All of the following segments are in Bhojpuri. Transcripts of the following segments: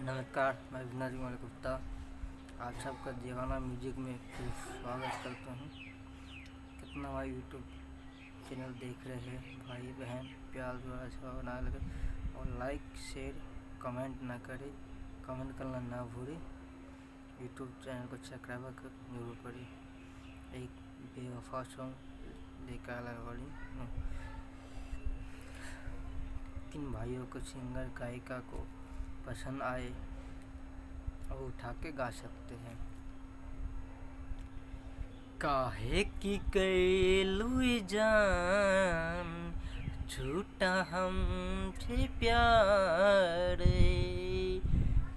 नमस्कार, मैं विनय कुमार गुप्ता आप सबका दीवाना म्यूजिक में फिर स्वागत करता हूँ। कितना भाई यूट्यूब चैनल देख रहे हैं, भाई बहन प्यार द्वारा अच्छा बना लगे और लाइक शेयर कमेंट ना करें, कमेंट करना ना भूलें। यूट्यूब चैनल को सब्सक्राइब कर जरूर करें। एक बेवफा सॉन्ग लेकर आने वाली हूँ। किन भाइयों को सिंगर गायिका को पसंद आए और उठा के गा सकते हैं। काहे की कैलू जान झूठा हमसे प्यार,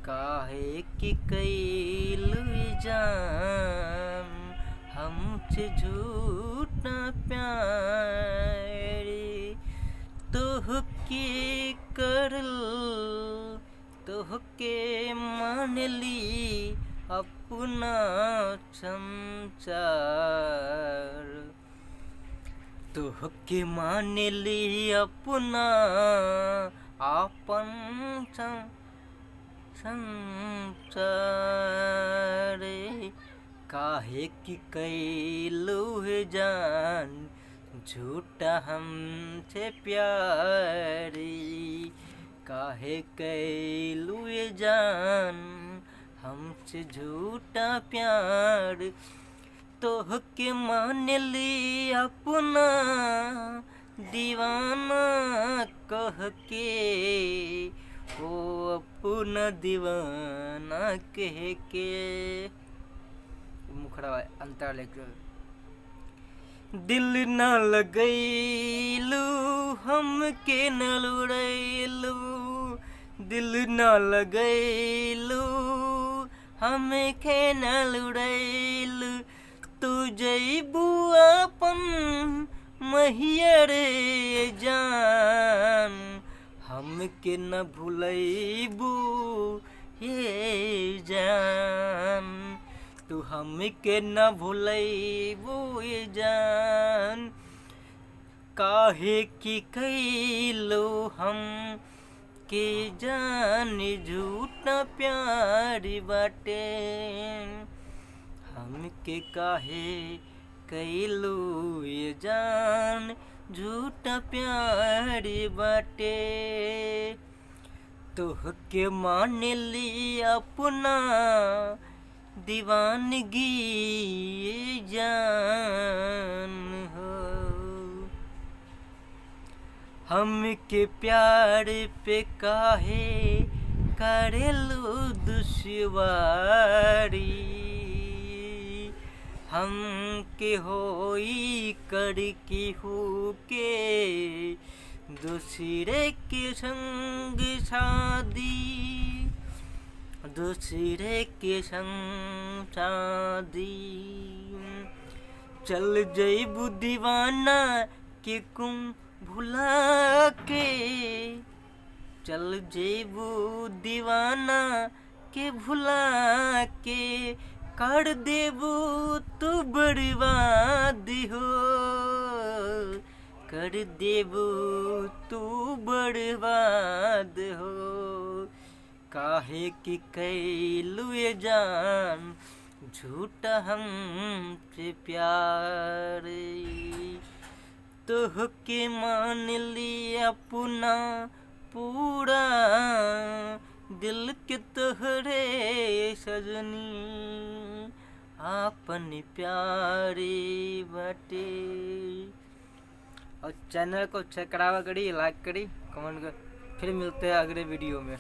काहे की कैलू जान हमसे झूठा प्यार, तोहके करल तोहके मान ली अपना संसार, तोहके मान ली अपना आपन संसार, काहे की कैलू जान झूठा हमसे प्यार, काहे कैलू जान हमसे झूठा प्यार, तोहके मान ली अपना दीवाना कह के, ओ अपना दीवाना कह के। मुखड़ा अंतर लेकर दिल न लगैलू हमके न लुड़ैलू, दिल न लगैलू हमके न लुड़ैलू, तू जइबू अपन महियर जान हमके न भुलैबू ये जान, तू हमके न भुलैबू ये जान, काहे की कैलू हम के जान झूठा प्यार बाटे, हमके काहे कैलू ये जान झूठा प्यार बाटे, तोहके मान ली अपना दीवानगी ये जान हो, हमके प्यार पे काहे करेलू दुश्वारी, हमके होई करके हो के दूसरे के संग शादी, दूसरे के संग शादी, चल जइबू दीवाना के कुम भुला के, चल जइबू दीवाना के भुला के, कर देबू तू बर्बाद हो, कर देबू तू बर्बाद हो, काहे की कैलू जान झूठा हमसे प्यार, तोहके मान ली अपना पूरा दिल के तोहरे सजनी आपन प्यारे बाटे। और चैनल को सब्सक्राइब करी, लाइक करी, कमेंट कर। फिर मिलते हैं अगले वीडियो में।